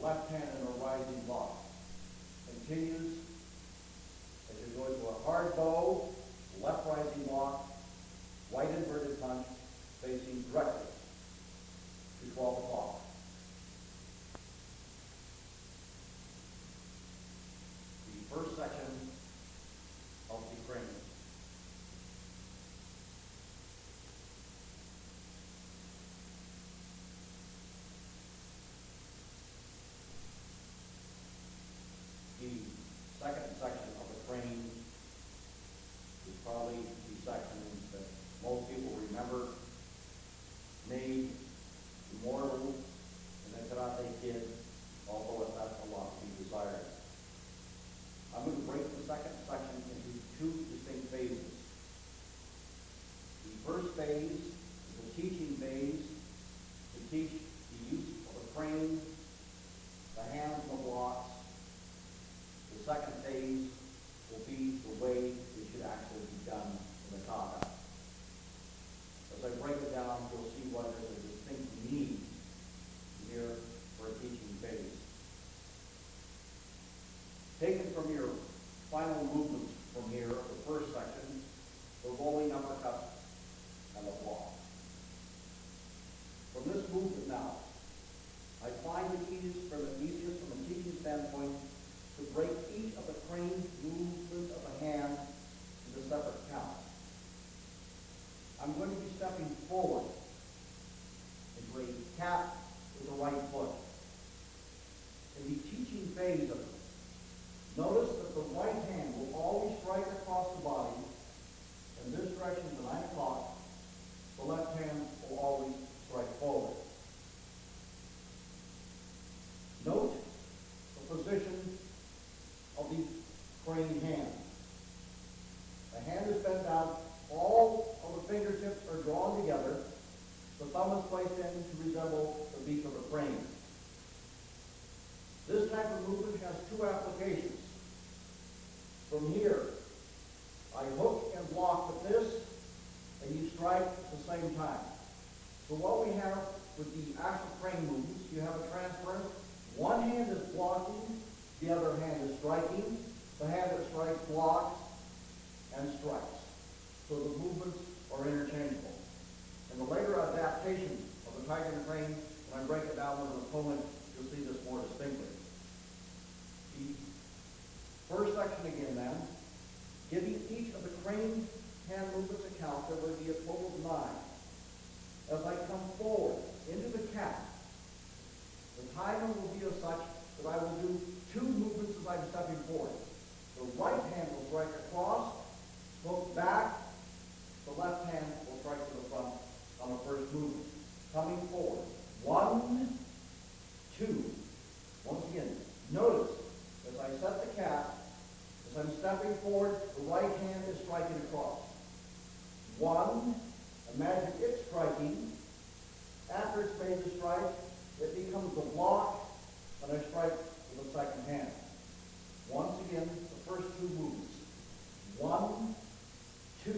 left hand in a rising block. Continues as you go to a hard bow, left rising block, white inverted punch, facing directly to 12 o'clock. The first section of the crane. The second section of the crane is probably the section that most people remember, made immortal in the Karate Kid, although it left a lot to be desired. I'm going to break the second section into two distinct phases. The first phase is a teaching phase to teach the use of the crane, the hands and the blocks. The second phase will be the way it should actually be done in the kata. As I break it down, you'll see what is a distinct need here for a teaching phase. Taken from your final movements from here, the first section, the rolling uppercut and the block. From this movement now, I find it easiest from a teaching standpoint to break each of the crane movements of the hand into separate counts. I'm going to be stepping forward into a tap with the right foot. In the teaching phase of it, notice that the right hand will always strike across the body in this direction at 9 o'clock. The left hand will always strike forward. Note the position of the crane hand. The hand is bent down. All of the fingertips are drawn together. The thumb is placed in to resemble the beak of a crane. This type of movement has two applications. From here, I hook and block with this, and you strike at the same time. So what we have with the actual crane movements, you have a transference. One hand is blocking, the other hand is striking. The hand that strikes blocks and strikes. So the movements are interchangeable. In the later adaptation of the tiger and crane, when I break it down with an opponent, you'll see this more distinctly. The first section again then, giving each of the crane hand movements a count, there will be a total of 9. As I come forward into the cap, the timing will be as such that I will do 2 movements as I'm stepping forward. The right hand will strike across, hook back, the left hand will strike to the front on the first movement. Coming forward. 1, 2. Once again, notice as I set the cap, as I'm stepping forward, the right hand is striking across. 1, imagine it striking. After it's made the strike, it becomes the block, and I strike with the second hand. Once again, the first 2 movements. 1, 2.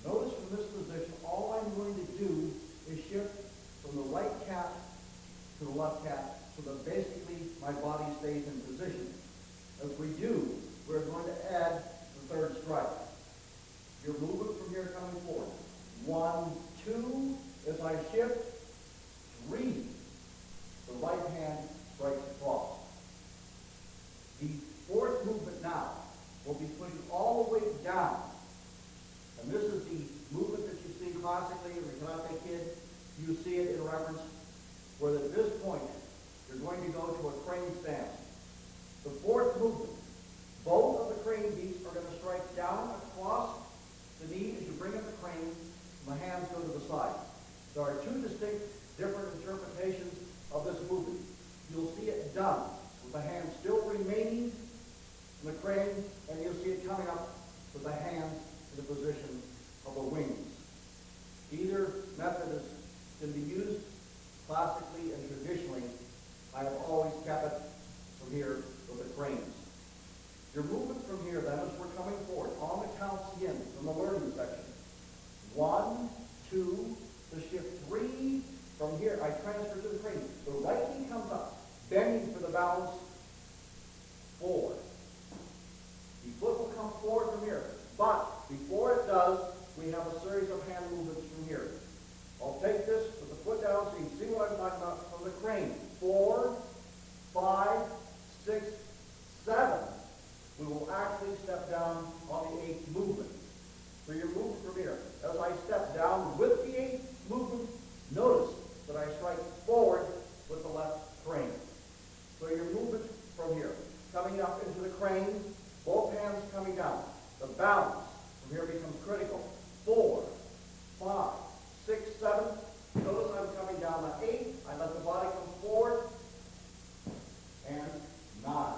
Notice from this position, all I'm going to do is shift from the right cap to the left cap, so that basically my body stays in position. As we do, we're going to add the third strike. Your movement from here coming forward. 1, 2, as I shift, 3. The right hand strikes across. The fourth movement now will be pushing all the way down. And this is the movement that you see classically in the Karate Kid. You see it in reference where at this point you're going to go to a crane stance. The fourth movement, both of the crane beats are going to strike down across the knee as you bring up the crane, and the hands go to the side. There are 2 distinct different interpretations of this movement. You'll see it done with the hands still remaining crane. So your movement from here, coming up into the crane, both hands coming down. The balance from here becomes critical. 4, 5, 6, 7. Notice I'm coming down to 8. I let the body come forward. And 9.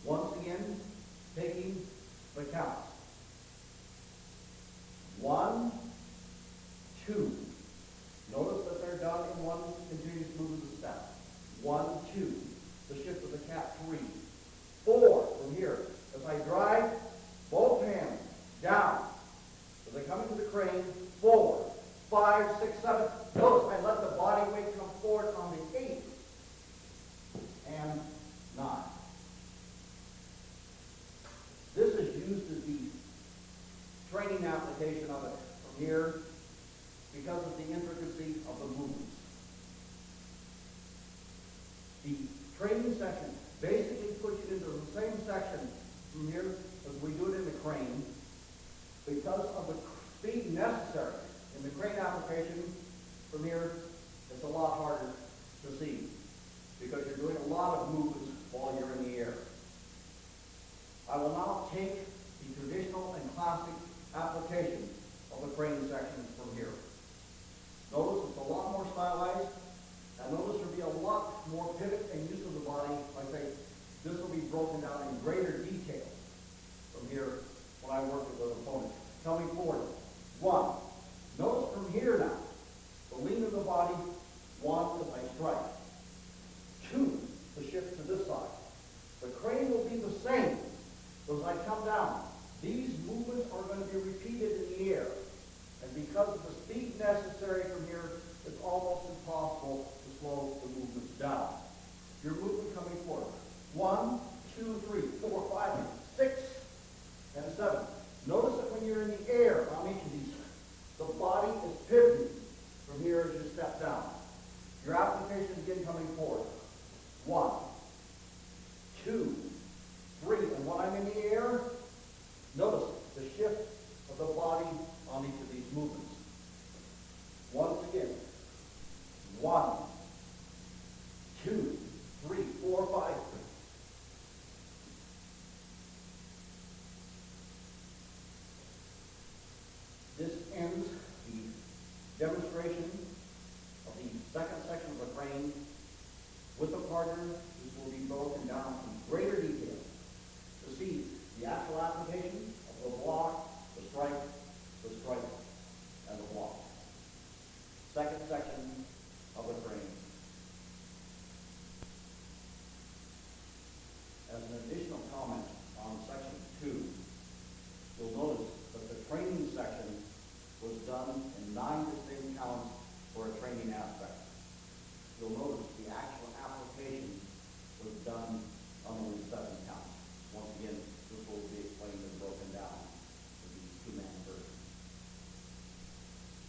Once again, taking the counts. 1, 2. Notice that they're done in one continuous movement of the step. 1, 2. The shift of the cat, 3. 4 from here. As I drive both hands down. As I come into the crane, 4, 5, 6, 7. Notice I let the body weight come forward on the 8 and 9. This is used as the training application of it from here because of the intricacy of the movements. The training section basically puts you into the same section from here as we do it in the crane because of the speed necessary. In the crane application from here, it's a lot harder to see because you're doing a lot of movements while you're in the air. I will now take the traditional and classic application of the crane section from here. Notice it's a lot more stylized, and notice there'll be a lot more pivot and use of the body. Like I say, this will be broken down in greater detail from here when I work with the opponent. Coming forward. 1. Notice from here now, the lean of the body. 1 as I strike. 2, the shift to this side. The crane will be the same. So as I come down, these movements are going to be repeated in the air. And because of the speed necessary from here, it's almost impossible to slow the movement down. Your movement coming forward. 1, 2, 3, 4, 5, 6, and 7. Notice that when you're in the air on each of these, the body is pivoting from here as you step down. Your application again coming forward. 1, 2, 3. And when I'm in the air, notice the shift of the body on each of these movements. Once again. 1, 2, 3, 4, 5. This ends the demonstration of the second section of the crane. With the partner, this will be broken down in greater detail to see the actual application of the block, the strike, and the block. Second section of the crane. As an additional comment on section 2, you'll notice that the training section was done in 9 distinct counts for a training aspect. You'll notice the actual